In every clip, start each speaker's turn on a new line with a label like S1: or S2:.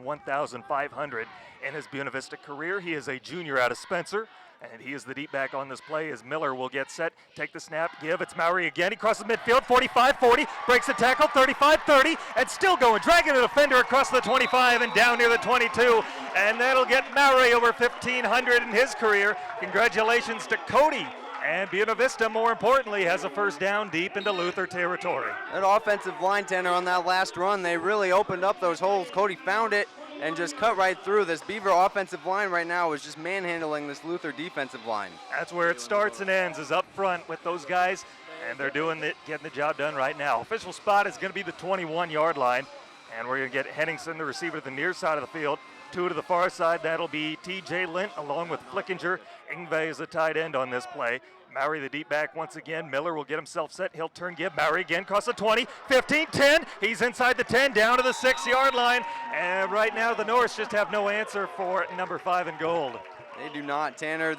S1: 1,500 in his Buena Vista career. He is a junior out of Spencer, and he is the deep back on this play as Miller will get set, take the snap, give. It's Mowry again. He crosses midfield, 45-40, breaks the tackle, 35-30, and still going, dragging the defender across the 25 and down near the 22, and that'll get Mowry over 1,500 in his career. Congratulations to Cody. And Buena Vista, more importantly, has a first down deep into Luther territory.
S2: That offensive line, Tanner, on that last run, they really opened up those holes. Cody found it and just cut right through. This Beaver offensive line right now is just manhandling this Luther defensive line.
S1: That's where it starts and ends, is up front with those guys, and they're doing it, getting the job done right now. Official spot is going to be the 21-yard line, and we're going to get Henningsen, the receiver, to the near side of the field. 2 to the far side, that'll be T.J. Lint along with Flickinger. Ingve is the tight end on this play. Mowry, the deep back once again. Miller will get himself set. He'll turn, give. Mowry again, across the 20, 15, 10. He's inside the 10, down to the 6-yard line. And right now the Norse just have no answer for number 5 in gold.
S2: They do not, Tanner.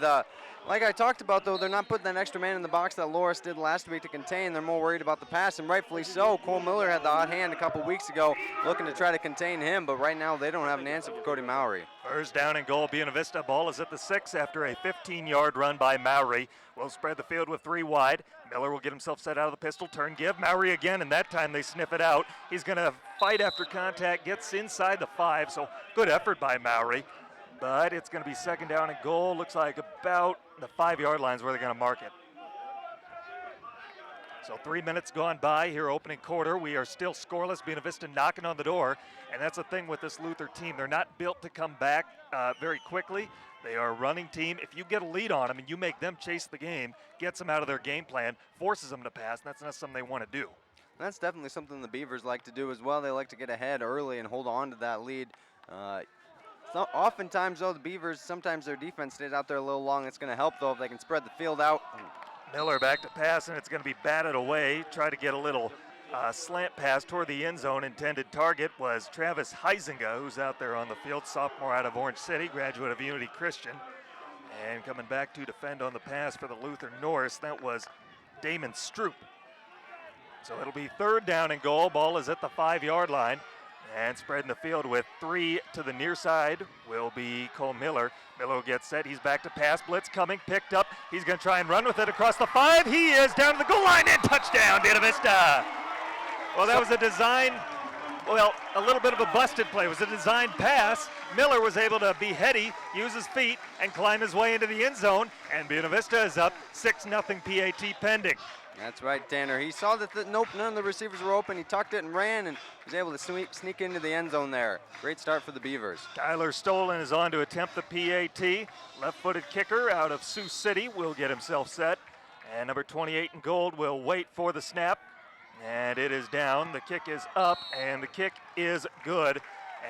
S2: Like I talked about, though, they're not putting that extra man in the box that Loris did last week to contain. They're more worried about the pass, and rightfully so. Cole Miller had the hot hand a couple weeks ago looking to try to contain him, but right now they don't have an answer for Cody Mowry.
S1: First down and goal. Buena Vista ball is at the 6 after a 15-yard run by Mowry. Will spread the field with 3 wide. Miller will get himself set out of the pistol, turn, give. Mowry again, and that time they sniff it out. He's going to fight after contact, gets inside the 5, so good effort by Mowry. But it's going to be second down and goal. Looks like about the 5-yard line is where they're going to mark it. So 3 minutes gone by here, opening quarter. We are still scoreless. Buena Vista knocking on the door. And that's the thing with this Luther team. They're not built to come back very quickly. They are a running team. If you get a lead on them and you make them chase the game, gets them out of their game plan, forces them to pass, and that's not something they want to do.
S2: And that's definitely something the Beavers like to do as well. They like to get ahead early and hold on to that lead. So oftentimes, though, the Beavers, sometimes their defense stays out there a little long. It's going to help, though, if they can spread the field out.
S1: Miller back to pass, and it's going to be batted away. Try to get a little slant pass toward the end zone. Intended target was Travis Heisinger, who's out there on the field, sophomore out of Orange City, graduate of Unity Christian. And coming back to defend on the pass for the Luther Norse, that was Damon Stroop. So it'll be third down and goal. Ball is at the 5-yard line. And spreading the field with 3 to the near side will be Cole Miller. Miller will get set. He's back to pass. Blitz coming, picked up. He's going to try and run with it across the 5. He is down to the goal line and touchdown, Buena Vista. Well, that was a little bit of a busted play. It was a designed pass. Miller was able to be heady, use his feet, and climb his way into the end zone. And Buena Vista is up 6-0 PAT pending.
S2: That's right, Tanner. He saw that none of the receivers were open. He tucked it and ran and was able to sneak into the end zone there. Great start for the Beavers.
S1: Tyler Stolen is on to attempt the PAT. Left-footed kicker out of Sioux City will get himself set. And number 28 in gold will wait for the snap. And it is down. The kick is up, and the kick is good.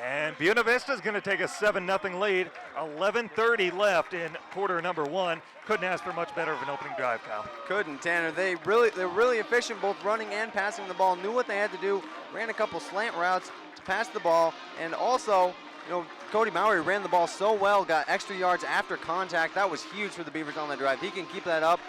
S1: And Buena Vista is going to take a 7-0 lead. 11:30 left in quarter number 1. Couldn't ask for much better of an opening drive, Kyle.
S2: Couldn't, Tanner. They're really efficient, both running and passing the ball. Knew what they had to do. Ran a couple slant routes to pass the ball, and also, Cody Mowry ran the ball so well, got extra yards after contact. That was huge for the Beavers on that drive. He can keep that up.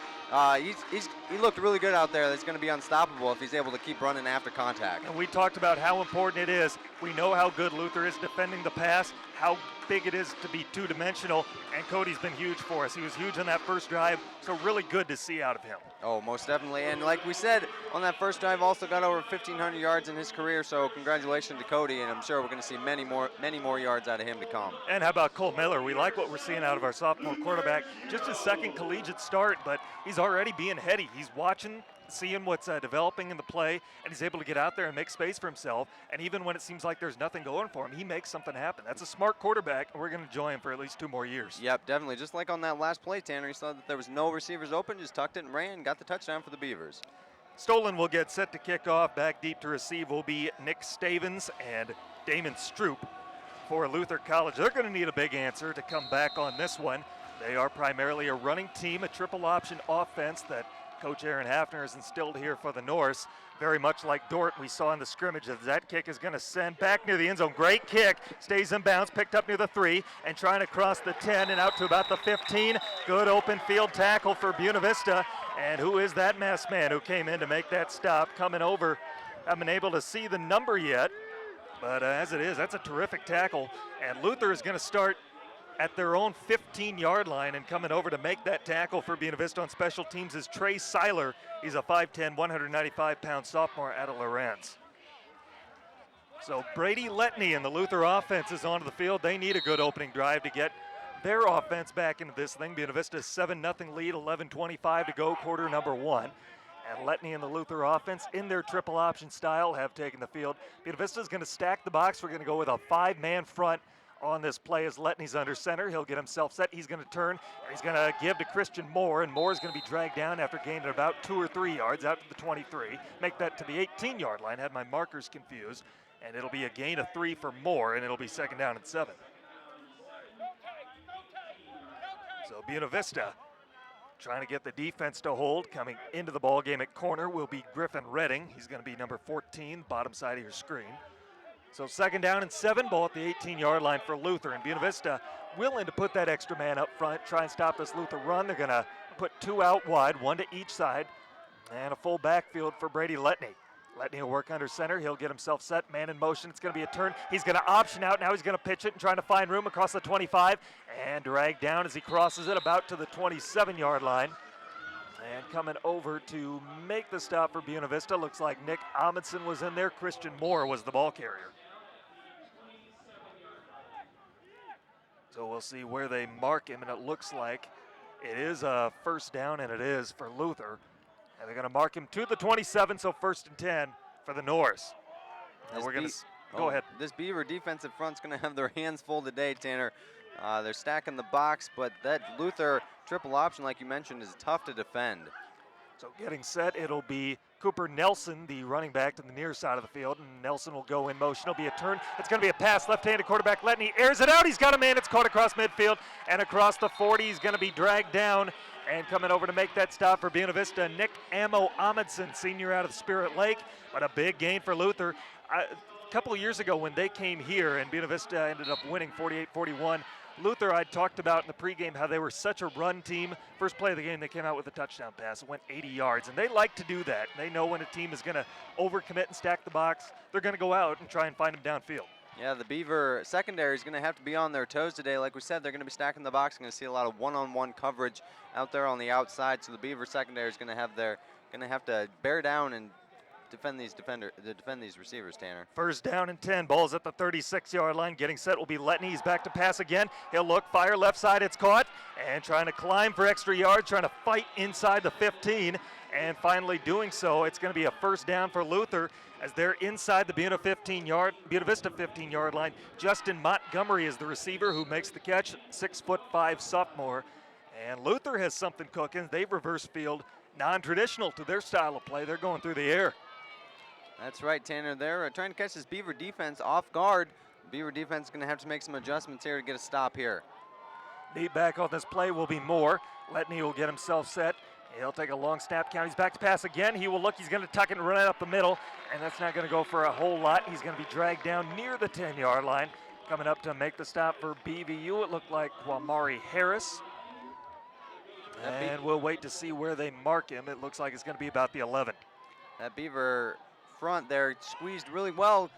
S2: He looked really good out there. That's going to be unstoppable if he's able to keep running after contact.
S1: And we talked about how important it is. We know how good Luther is defending the pass, how big it is to be two-dimensional, and Cody's been huge for us. He was huge on that first drive, so really good to see out of him.
S2: Oh, most definitely. And like we said, on that first drive, also got over 1,500 yards in his career, so congratulations to Cody, and I'm sure we're going to see many more yards out of him to come.
S1: And how about Cole Miller? We like what we're seeing out of our sophomore quarterback. Just his second collegiate start, but he's already being heady. He's watching, seeing what's developing in the play, and he's able to get out there and make space for himself. And even when it seems like there's nothing going for him, he makes something happen. That's a smart quarterback, and we're going to enjoy him for at least 2 more years.
S2: Yep, definitely. Just like on that last play, Tanner, he saw that there was no receivers open, just tucked it and ran, got the touchdown for the Beavers.
S1: Stolen will get set to kick off. Back deep to receive will be Nick Stavens and Damon Stroop for Luther College. They're going to need a big answer to come back on this one. They are primarily a running team, a triple option offense that Coach Aaron Hafner has instilled here for the Norse. Very much like Dort we saw in the scrimmage. That kick is going to send back near the end zone. Great kick. Stays in bounds, picked up near the 3, and trying to cross the 10 and out to about the 15. Good open field tackle for Buena Vista. And who is that masked man who came in to make that stop? Coming over. Haven't been able to see the number yet. But as it is, that's a terrific tackle. And Luther is going to start at their own 15-yard line, and coming over to make that tackle for Buena Vista on special teams is Trey Seiler. He's a 5'10", 195-pound sophomore out of Lorenz. So Brady Letney and the Luther offense is onto the field. They need a good opening drive to get their offense back into this thing. Buena Vista's 7-0 lead, 11:25 to go, quarter number 1. And Letney and the Luther offense in their triple option style have taken the field. Buena Vista's going to stack the box. We're going to go with a 5-man front on this play as Letney's under center. He'll get himself set. He's going to turn. He's going to give to Christian Moore, and Moore's going to be dragged down after gaining about 2 or 3 yards out to the 23. Make that to the 18-yard line. Had my markers confused. And it'll be a gain of 3 for Moore, and it'll be 2nd down and 7. So Buena Vista trying to get the defense to hold. Coming into the ball game at corner will be Griffin Redding. He's going to be number 14, bottom side of your screen. So 2nd down and 7, ball at the 18-yard line for Luther. And Buena Vista willing to put that extra man up front, try and stop this Luther run. They're going to put 2 out wide, 1 to each side, and a full backfield for Brady Letney. Letney will work under center. He'll get himself set, man in motion. It's going to be a turn. He's going to option out. Now he's going to pitch it and trying to find room across the 25 and drag down as he crosses it about to the 27-yard line. And coming over to make the stop for Buena Vista, looks like Nick Amundsen was in there. Christian Moore was the ball carrier. So we'll see where they mark him, and it looks like it is a 1st down, and it is for Luther. And they're going to mark him to the 27, so 1st and 10 for the Norse. And we're going to go ahead.
S2: This Beaver defensive front's going to have their hands full today, Tanner. They're stacking the box, but that Luther triple option, like you mentioned, is tough to defend.
S1: So getting set, it'll be Cooper Nelson, the running back, to the near side of the field, and Nelson will go in motion. It'll be a turn. It's going to be a pass. Left-handed quarterback Letney airs it out. He's got a man. It's caught across midfield and across the 40. He's going to be dragged down. And coming over to make that stop for Buena Vista, Nick Ammo Amundsen, senior out of Spirit Lake. But a big gain for Luther. A couple of years ago when they came here and Buena Vista ended up winning 48-41, Luther, I talked about in the pregame how they were such a run team. First play of the game, they came out with a touchdown pass. It went 80 yards, and they like to do that. They know when a team is going to overcommit and stack the box, they're going to go out and try and find them downfield.
S2: Yeah, the Beaver secondary is going to have to be on their toes today. Like we said, they're going to be stacking the box. Going to see a lot of one-on-one coverage out there on the outside. So the Beaver secondary is going to have to bear down and defend these receivers, Tanner.
S1: 1st down and 10. Ball's at the 36-yard line. Getting set will be Letney. He's back to pass again. He'll look, fire left side. It's caught. And trying to climb for extra yards, trying to fight inside the 15. And finally doing so, it's going to be a 1st down for Luther as they're inside the Buena Vista 15-yard line. Justin Montgomery is the receiver who makes the catch, 6'5" sophomore. And Luther has something cooking. They've reverse field, non-traditional to their style of play. They're going through the air.
S2: That's right, Tanner. They're trying to catch this Beaver defense off guard. Beaver defense is going to have to make some adjustments here to get a stop here.
S1: Lead back on this play will be Moore. Letney will get himself set. He'll take a long snap count. He's back to pass again. He will look. He's going to tuck it and run it up the middle, and that's not going to go for a whole lot. He's going to be dragged down near the 10-yard line. Coming up to make the stop for BVU, it looked like Wamari Harris. And we'll wait to see where they mark him. It looks like it's going to be about the 11.
S2: That Beaver front there squeezed really well,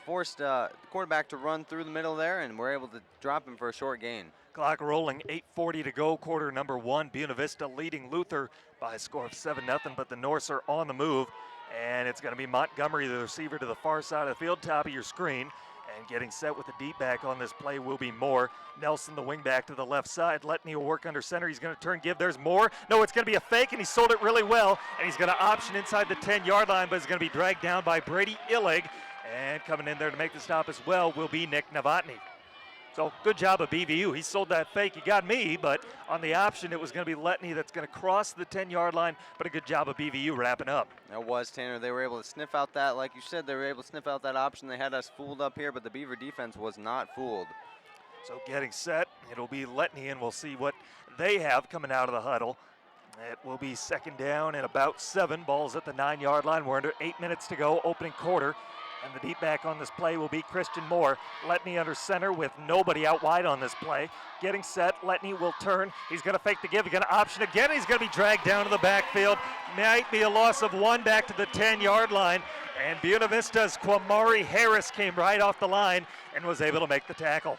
S2: forced the quarterback to run through the middle there, and we're able to drop him for a short gain.
S1: Clock rolling, 8:40 to go, quarter number 1. Buena Vista leading Luther by a score of 7-0, but the Norse are on the move, and it's going to be Montgomery, the receiver, to the far side of the field, top of your screen. And getting set with the deep back on this play will be Moore. Nelson, the wing back, to the left side. Letney will work under center. He's going to turn, give. There's Moore. No, it's going to be a fake, and he sold it really well. And he's going to option inside the 10-yard line, but it's going to be dragged down by Brady Illig. And coming in there to make the stop as well will be Nick Novotny. So good job of BVU. He sold that fake. He got me, but on the option, it was going to be Letney that's going to cross the 10-yard line, but a good job of BVU wrapping up.
S2: That was, Tanner. They were able to sniff out that, like you said, they were able to sniff out that option. They had us fooled up here, but the Beaver defense was not fooled.
S1: So getting set, it'll be Letney, and we'll see what they have coming out of the huddle. It will be 2nd down and about 7. Ball's at the 9-yard line. We're under 8 minutes to go, opening quarter. And the deep back on this play will be Christian Moore. Letney under center with nobody out wide on this play. Getting set, Letney will turn. He's going to fake the give. He's going to option again. He's going to be dragged down to the backfield. Might be a loss of 1 back to the 10-yard line. And Buena Vista's Quamari Harris came right off the line and was able to make the tackle.